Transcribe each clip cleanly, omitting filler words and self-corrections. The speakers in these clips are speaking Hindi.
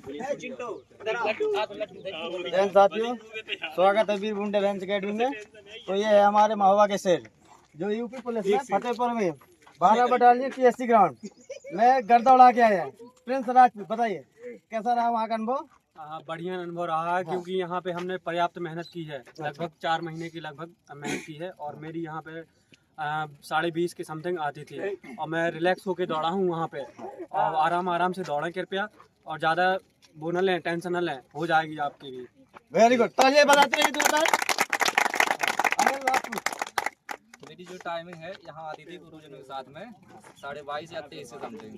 जैन साथियों, स्वागत है वीर बुंडे रेंज अकेडमी में। तो ये है हमारे महोबा के शेर जो यूपी पुलिस में फतेहपुर में 12 बटालियन PSC ग्राउंड में गर्दा उड़ा के आया है। प्रिंस राजपूत, बताइए कैसा रहा वहाँ का अनुभव? बढ़िया अनुभव रहा है, क्योंकि यहाँ पे हमने पर्याप्त मेहनत की है। लगभग 4 महीने की लगभग मेहनत की है और मेरी यहाँ पे 20.5 के समथिंग आती थी और मैं रिलैक्स होके दौड़ा हूँ वहाँ पे। और आराम से दौड़ें कृपया और ज़्यादा वो न लें, टेंशन न लें, हो जाएगी आपकी भी। Very good. तालियां बजाते रहिए। मेरी जो टाइमिंग है यहाँ आती थी गुरुजनों के साथ में 22.5 या 23 से समथिंग।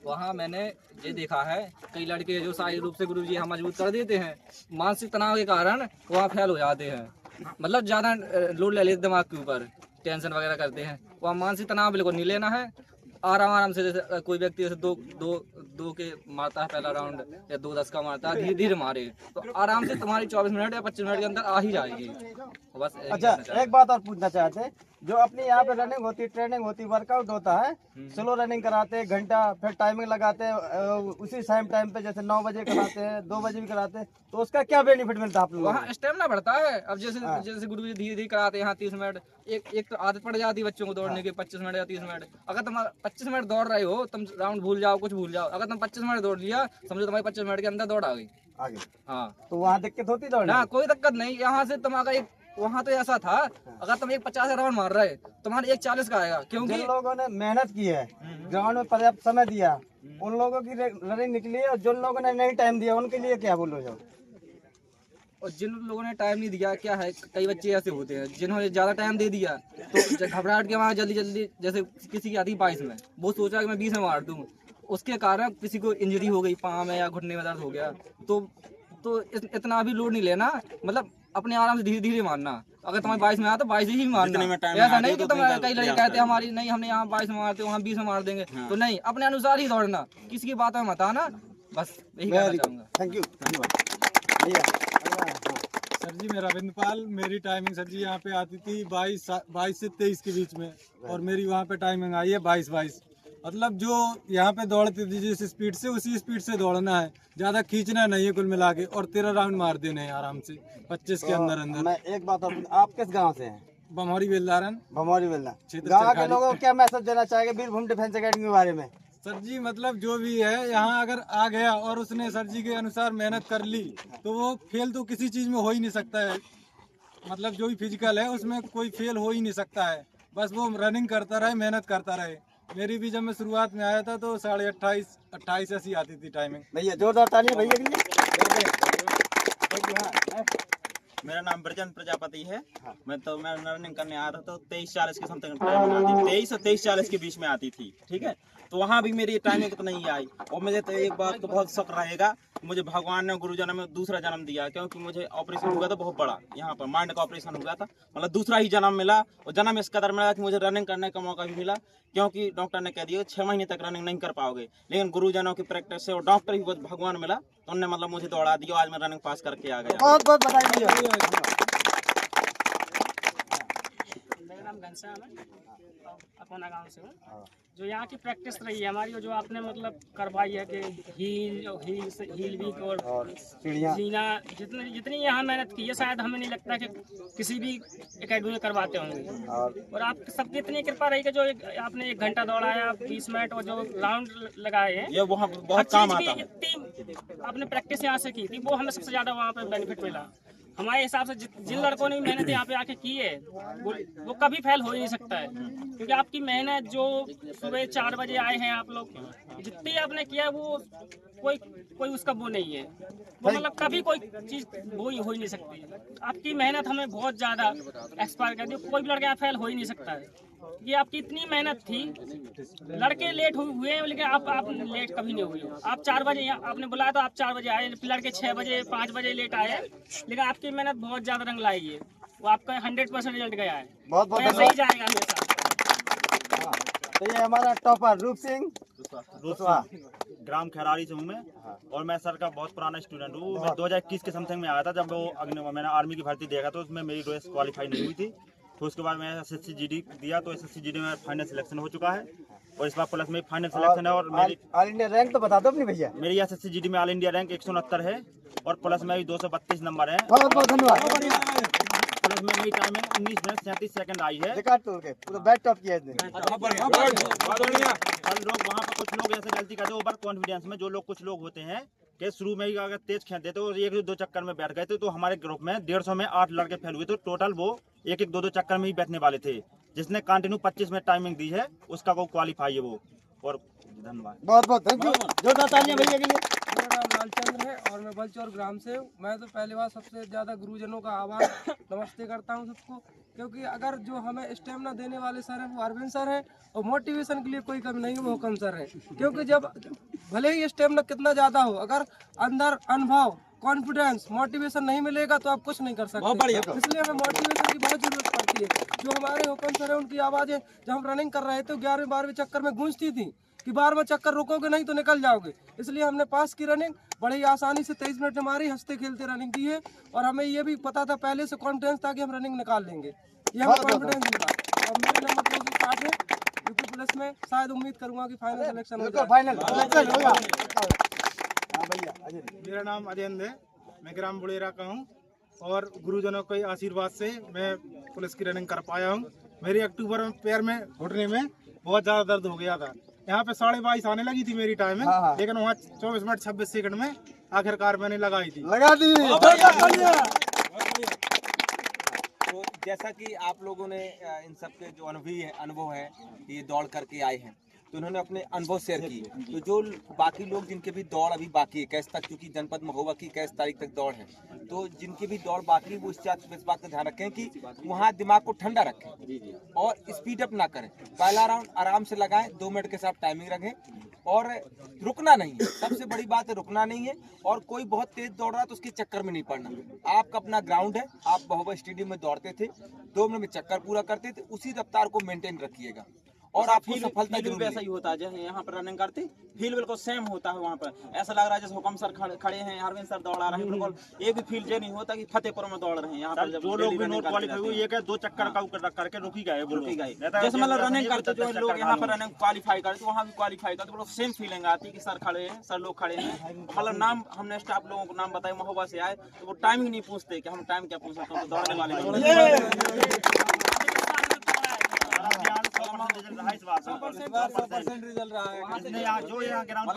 वहाँ मैंने ये देखा है कई लड़के जो शारीरिक रूप से गुरुजी यहाँ मजबूत कर देते हैं, मानसिक तनाव के कारण वहाँ फेल हो जाते हैं। मतलब ज़्यादा लोड ले लेते दिमाग के ऊपर, टेंशन वगैरह करते हैं। वहाँ मानसिक तनाव बिल्कुल नहीं लेना है। आराम से, जैसे कोई व्यक्ति जैसे दो के मारता है पहला राउंड या 2-10 का मारता है, धीरे धीरे मारे तो आराम से तुम्हारी 24 मिनट या 25 मिनट के अंदर आ ही जाएगी। बस। अच्छा, एक बात और पूछना चाहते हैं, जो अपनी यहाँ पे रनिंग होती, ट्रेनिंग होती, वर्कआउट होता है, स्लो रनिंग कराते हैं घंटा, फिर टाइमिंग लगाते हैं उसी सेम टाइम पे, जैसे 9 बजे कराते हैं, 2 बजे भी कराते हैं, तो उसका क्या बेनिफिट मिलता है आप लोगों को? वहाँ स्टेमिना बढ़ता है। अब जैसे गुरु जी धीरे धीरे कराते हैं यहाँ 30 मिनट, एक तो आदत पड़ जाती है बच्चों को दौड़ने की 25 मिनट या 30 मिनट। अगर तुम 25 मिनट दौड़ रहे हो, तुम राउंड भूल जाओ, कुछ भूल जाओ। अगर तुम 25 मिनट दौड़ लिया, समझो तुम्हारी 25 मिनट के अंदर दौड़ आ गई आगे। हाँ, तो वहाँ दिक्कत होती दौड़ने? ना कोई दिक्कत नहीं। यहाँ से तुम अगर वहाँ तो ऐसा था, अगर तुम 50 राउंड मार रहे तुम्हारे 1:40 का आएगा, क्योंकि जिन लोगों ने मेहनत की है, ग्राउंड में पर्याप्त समय दिया, उन लोगों की रनिंग निकली है, और जिन लोगों ने नहीं टाइम दिया उनके लिए क्या बोलो जो? और जिन लोगों ने टाइम नहीं दिया, क्या है, कई बच्चे ऐसे होते हैं जिन्होंने ज़्यादा टाइम दे दिया तो घबराहट के वहाँ जल्दी, जैसे किसी की आती 22 में, वो सोचा कि मैं 20 में मार दूँ, उसके कारण किसी को इंजरी हो गई, पाँव में या घुटने में दर्द हो गया। तो इतना भी लोड नहीं लेना, मतलब अपने आराम से धीरे धीरे मारना। अगर तुम्हारे 22 में आया तो 22 ही मारना। ऐसा नहीं कि तुम कई लड़के कहते हैं हमारी नहीं, हमने यहाँ 22 में मारते वहाँ 20 में मार देंगे, तो नहीं, अपने अनुसार ही दौड़ना, किसी की बात में मत आना। बस यही कहना चाहूँगा। थैंक यू, धन्यवाद। सर जी, मेरा रविंद्रपाल, मेरी टाइमिंग सर जी यहाँ पे आती थी 22 से 23 के बीच में, और मेरी वहाँ पे टाइमिंग आई है 22। मतलब जो यहाँ पे दौड़ती थी जिस स्पीड से, उसी स्पीड से दौड़ना है, ज़्यादा खींचना नहीं है कुल मिला के, और 13 राउंड मार देने हैं आराम से 25 के अंदर। मैं एक बात और, आप किस गांव से हैं? बमौरी बेलदारन। बमौरी बेलदा। गाँव के लोगों को क्या मैसेज देना चाहेंगे वीरभूम डिफेंस अकेडमी के बारे में? सर जी, मतलब जो भी है यहाँ अगर आ गया और उसने सर जी के अनुसार मेहनत कर ली, तो वो फेल तो किसी चीज़ में हो ही नहीं सकता है। मतलब जो भी फिजिकल है उसमें कोई फेल हो ही नहीं सकता है, बस वो रनिंग करता रहे, मेहनत करता रहे। मेरी भी जब मैं शुरुआत में आया था तो 28 ऐसी आती थी टाइमिंग। भैया जोरदार ताली भैया के लिए। मेरा नाम ब्रजंत प्रजापति है। मैं रनिंग करने आया था तो 23:40 के समथिंग टाइमिंग आती थी, 23 और 23:40 के बीच में आती थी, ठीक है। तो वहाँ भी मेरी टाइमिंग तो नहीं आई, और मुझे तो एक बात तो बहुत शौक रहेगा, मुझे भगवान ने गुरुजनों में दूसरा जन्म दिया, क्योंकि मुझे ऑपरेशन हुआ था बहुत बड़ा, यहाँ पर माइंड का ऑपरेशन हुआ था, मतलब दूसरा ही जन्म मिला। और जन्म इस कदर मिला कि मुझे रनिंग करने का मौका भी मिला, क्योंकि डॉक्टर ने कह दिया 6 महीने तक रनिंग नहीं कर पाओगे, लेकिन गुरुजनों की प्रैक्टिस से और डॉक्टर ही भगवान मिला, तो उन्होंने मतलब मुझे दौड़ा दिया, आज मैं रनिंग पास करके आ गया। बहुत बहुत बधाई भैया। मेरा नाम घनश्याम है, अपना गांव से हूँ। जो यहाँ की प्रैक्टिस रही है हमारी, जो आपने मतलब करवाई है कि हील वीक और जीना, जितनी यहाँ मेहनत की है, शायद हमें नहीं लगता कि किसी भी एकेडमी में करवाते होंगे। और आप सबकी इतनी कृपा रही कि जो आपने 1 घंटा दौड़ाया, 20 मिनट, और जो राउंड लगाए हैं, ये वहाँ बहुत काम आता है। इतनी आपने प्रैक्टिस यहाँ से की थी, वो हमें सबसे ज़्यादा वहाँ पे बेनिफिट मिला। हमारे हिसाब से जिन लड़कों ने मेहनत यहाँ पे आके की है, वो कभी फेल हो ही नहीं सकता है, क्योंकि आपकी मेहनत, जो सुबह 4 बजे आए हैं आप लोग, जितनी आपने किया वो कोई उसका वो नहीं है, वो मतलब कभी कोई चीज़ वो ही हो ही नहीं सकती। आपकी मेहनत हमें बहुत ज़्यादा एक्सपायर कर दी, कोई भी लड़का फेल हो ही नहीं सकता है। ये आपकी इतनी मेहनत थी, लड़के लेट हुए हैं, लेकिन आप लेट कभी नहीं हुए। आप 4 बजे, आपने बुलाया तो आप 4 बजे आए, लड़के 6 बजे 5 बजे लेट आए, लेकिन आपकी मेहनत बहुत ज़्यादा रंग लाई है, वो आपका 100% रिजल्ट गया है, बहुत बहुत ऐसे ही जाएगा हमेशा। तो ये हमारा टॉपर रूप सिंह ग्राम खैरारी से हूँ मैं, और मैं सर का बहुत पुराना स्टूडेंट हूँ। मैं 2021 के समथिंग में आया था, जब वो मैंने आर्मी की भर्ती देखा तो उसमें मेरी रेस क्वालिफाई नहीं हुई थी। तो उसके बाद मैं SSC GD दिया, तो SSC GD में फाइनल सिलेक्शन हो चुका है। और इस बार प्लस में फाइनल सिलेक्शन है। और मेरी ऑल इंडिया रैंक तो बता दो अपनी भैया। मेरी SSC GD में ऑल इंडिया रैंक 169 है और प्लस में भी 232 नंबर है। बहुत बहुत धन्यवाद। प्लस में मेरी टाइमिंग 19 मिनट 37 सेकंड आई है। रिकॉर्ड तोड़ के पूरा बैट टॉप किया इसने। कल लोग वहाँ पर कुछ लोग ऐसे गलती करते हैं ओवर कॉन्फिडेंस में, जो लोग कुछ लोग होते हैं कि शुरू में ही अगर तेज खेलते तो एक दो चक्कर में बैठ गए थे। तो हमारे ग्रुप में 150 में 8 लड़के फेल हुए, तो टोटल वो एक दो चक्कर में ही बैठने वाले थे। जिसने कंटिन्यू 25 मिनट टाइमिंग दी है उसका वो क्वालिफाई है वो। और धन्यवाद, बहुत बहुत थैंक यू। जोरदार तालियां भैया के लिए। मेरा नाम लालचंद्र है और मैं बलचौर ग्राम से हूँ। मैं तो पहली बार सबसे ज़्यादा गुरुजनों का आभार नमस्ते करता हूँ सबको, क्योंकि अगर जो हमें स्टेमिना देने वाले सर हैं वो अरविंद सर हैं और मोटिवेशन के लिए कोई कमी नहीं है वो हुकम सर है। क्योंकि जब भले ही स्टेमिना कितना ज़्यादा हो, अगर अंदर अनुभव, कॉन्फिडेंस, मोटिवेशन नहीं मिलेगा तो आप कुछ नहीं कर सकते। इसलिए हमें मोटिवेशन की बहुत जरूरत पड़ती है। जो हमारे हुकम सर है उनकी आवाज़ें जब हम रनिंग कर रहे थे 11वें 12वें चक्कर में गूंजती थी कि 12वां चक्कर रुकोगे नहीं तो निकल जाओगे। इसलिए हमने पास की रनिंग बड़ी आसानी से 23 मिनट हमारी हंसते खेलते रनिंग की है और हमें ये भी पता था पहले से कॉन्फिडेंस था कि हम रनिंग निकाल लेंगे। ये हमें कॉन्फिडेंस मिला और मेरे नंबर 260 है यूपी पुलिस में। शायद उम्मीद करूंगा कि फाइनल सिलेक्शन हो जाए। फाइनल सिलेक्शन होगा। हाँ भैया अजय। मेरा नाम अजय है, मैं ग्राम बुलेरा का हूँ और गुरुजनों के आशीर्वाद से मैं पुलिस की रनिंग कर पाया हूँ। मेरी अक्टूबर में पैर में घुटने में बहुत ज़्यादा दर्द हो गया था। यहाँ पे 22:30 आने लगी थी मेरी टाइमिंग, लेकिन वहाँ 24 मिनट 26 सेकंड में आखिरकार मैंने लगाई थी। लगा दी। तो जैसा कि आप लोगों ने इन सब के जो अनुभव है ये दौड़ करके आए हैं, तो उन्होंने अपने अनुभव शेयर किए। तो जो बाकी लोग जिनके भी दौड़ अभी बाकी है, 21 तक, क्योंकि जनपद महोबा की 21 तारीख तक दौड़ है, तो जिनकी भी दौड़ बाकी वो इस बात का ध्यान रखें कि वहाँ दिमाग को ठंडा रखें और स्पीड अप ना करें। पहला राउंड आराम से लगाएं, 2 मिनट के साथ टाइमिंग रखें और रुकना नहीं है। सबसे बड़ी बात है रुकना नहीं है। और कोई बहुत तेज दौड़ रहा है तो उसके चक्कर में नहीं पड़ना। आपका अपना ग्राउंड है, आप महोबा स्टेडियम में दौड़ते थे, 2 मिनट में चक्कर पूरा करते थे, उसी रफ्तार को मेंटेन रखिएगा और आपको सफलता जरूर ऐसा ही होता है। जैसे यहाँ पर रनिंग करते फील बिल्कुल सेम होता है। वहाँ पर ऐसा लग रहा है जैसे हुकम सर खड़े हैं, अरविंद सर दौड़ा रहे हैं, बिल्कुल एक भी फील ये नहीं होता कि फतेहपुर में दौड़ रहे हैं। यहाँ पर जो लोग भी नोट क्वालिफाई हुए, ये 2 चक्कर का करके रुकी गए। जैसे मतलब रनिंग करते जो लोग यहाँ पर रनिंग क्वालिफाई करते, वहाँ भी क्वालिफाई करते, बिल्कुल सेम फीलिंग आती है कि सर खड़े हैं, सर लोग खड़े हैं। मतलब नाम हमने स्टाफ लोगों को नाम बताया, महोबा से आए तो वो टाइमिंग नहीं पूछते कि हम टाइम क्या पूछ सकते हैं, दौड़ने वाले रिजल्ट रहा है। जो यहाँ ग्राउंड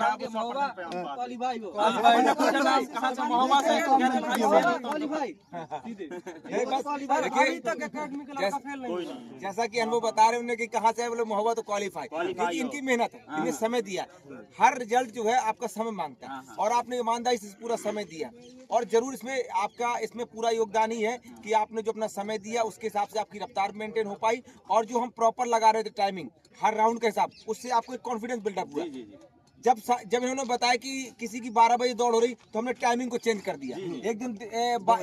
जैसा कि अनुभव बता रहे उन्हें कि कहाँ से बोले महोबा तो क्वालिफाई, क्योंकि इनकी मेहनत है, इन्हें समय दिया। हर रिजल्ट जो है आपका समय मांगता है और आपने ईमानदारी से पूरा समय दिया और जरूर इसमें आपका पूरा योगदान ही है कि आपने जो अपना समय दिया उसके हिसाब से आपकी रफ्तार मेंटेन हो पाई। और जो हम प्रॉपर लगा रहे थे टाइमिंग हर राउंड के हिसाब, उससे आपको एक कॉन्फिडेंस बिल्डअप हुआ। जब इन्होंने बताया कि किसी की 12 बजे दौड़ हो रही तो हमने टाइमिंग को चेंज कर दिया। एक दिन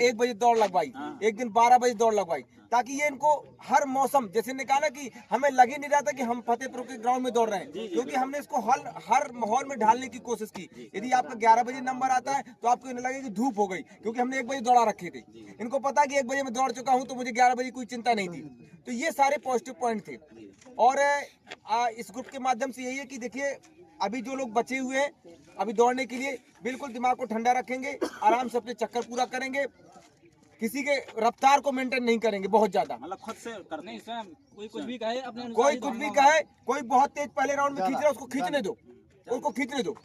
1 बजे दौड़ लगवाई, एक दिन 12 बजे दौड़ लगवाई, ताकि ये इनको हर मौसम, जैसे ने कहा ना कि हमें लग ही नहीं रहा था कि हम फतेहपुर के ग्राउंड में दौड़ रहे हैं, क्योंकि हमने इसको हर माहौल में ढालने की कोशिश की। यदि आपका 11 बजे नंबर आता है तो आपको लगे कि धूप हो गई, क्योंकि हमने 1 बजे दौड़ा रखे थे। इनको पता है कि 1 बजे में दौड़ चुका हूँ तो मुझे 11 बजे कोई चिंता नहीं थी। तो ये सारे पॉजिटिव पॉइंट थे। और इस ग्रुप के माध्यम से यही है कि देखिए अभी जो लोग बचे हुए हैं अभी दौड़ने के लिए, बिल्कुल दिमाग को ठंडा रखेंगे, आराम से अपने चक्कर पूरा करेंगे, किसी के रफ्तार को मेंटेन नहीं करेंगे बहुत ज्यादा। मतलब खुद से करने कोई कुछ भी कहे अपने कोई कुछ भी कहे, कोई बहुत तेज पहले राउंड में खींच रहा है उसको खींचने दो, उसको खींचने दो।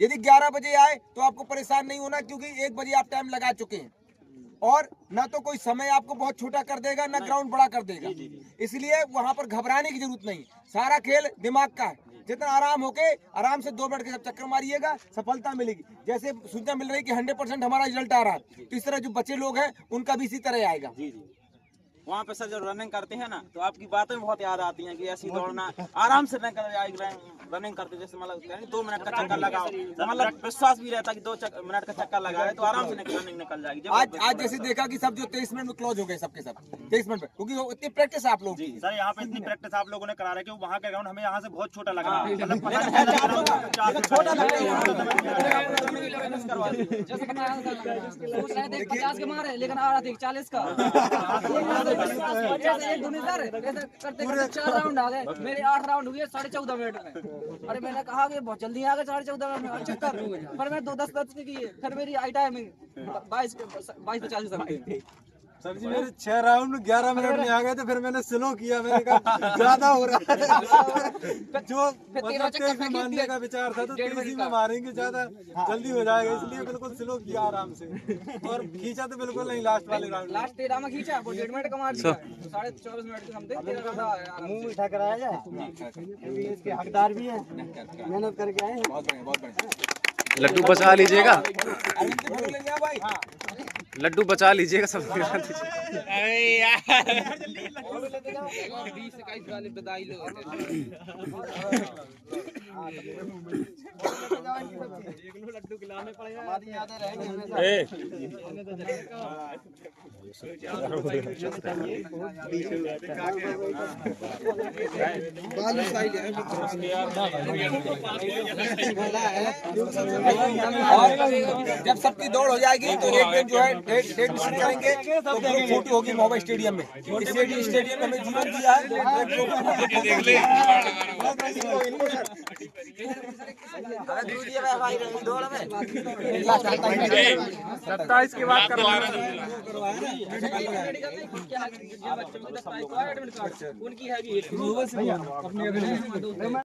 यदि 11 बजे आए तो आपको परेशान नहीं होना, क्योंकि 1 बजे आप टाइम लगा चुके हैं और ना तो कोई समय आपको बहुत छोटा कर देगा ना ग्राउंड बड़ा कर देगा। इसलिए वहां पर घबराने की जरूरत नहीं, सारा खेल दिमाग का है। जितना आराम होके आराम से 2 मिनट के सब चक्कर मारिएगा, सफलता मिलेगी। जैसे सूचना मिल रही है कि 100% हमारा रिजल्ट आ रहा है, तो इस तरह जो बच्चे लोग हैं उनका भी इसी तरह आएगा। वहाँ पे सर जब रनिंग करते हैं ना तो आपकी बातें बहुत याद आती हैं कि ऐसी दौड़ना आराम से रनिंग करते, जैसे मतलब 2 मिनट का चक्कर लगाओ, तो मतलब विश्वास भी रहता है कि 2 मिनट का चक्कर लगाए तो आराम से रनिंग निकल जाएगी। आज जैसे देखा कि सब जो 23 मिनट में क्लोज हो गए सबके सब 23 मिनट में, क्योंकि इतनी प्रैक्टिस आप लोग की। सर यहाँ पे इतनी प्रैक्टिस आप लोगों ने करा रहे कि वहाँ के ग्राउंड हमें यहाँ से बहुत छोटा लग रहा है। जैसे कि मैं सोच रहे थे 50 के मारे, लेकिन आ रहा था 40 का। एक दूनी सर ऐसे करते करते 4 राउंड आ गए, मेरे 8 राउंड हुए 14.5 मिनट में। अरे मैंने कहा कि बहुत जल्दी आ गए 14.5 मिनट में, चक्कर पर मैं 2:10 की किए, फिर मेरी आई टाइमिंग 22:50 समथिंग। सर जी मेरे 6 राउंड 11 मिनट में आ गए थे, फिर मैंने स्लो किया, मैंने कहा ज्यादा हो रहा है। जो मतलब 23 में मारने का विचार था तो 23 में मारेंगे, ज्यादा जल्दी हो जाएगा, इसलिए बिल्कुल स्लो किया आराम से। और खींचा तो बिल्कुल नहीं लास्ट वाले राउंड, लास्ट 13 में खींचा, वो 1.5 मिनट का मार दिया, 24.5 मिनट के समथिंग 13 का मुंह मीठा कराया जाए, क्योंकि इसके हकदार भी हैं, मेहनत करके आए हैं। बहुत बढ़िया, बहुत बढ़िया। लड्डू बचा लीजिएगा, अरविंद से फोटो ले लिया भाई। लड्डू बचा लीजिएगा, सब खिला दीजिए। 20-21 वाले बधाई लो। लड्डू खिलाने पड़ेगा, हमारी यादें रहेंगी हमेशा। और जब सबकी दौड़ हो जाएगी तो एक दिन जो है डेट निश्चित करेंगे, तो ग्रुप फोटो होगी महोबा स्टेडियम में। स्टेडियम में हमें जीवन दिया है। 27 के बाद उनकी है भी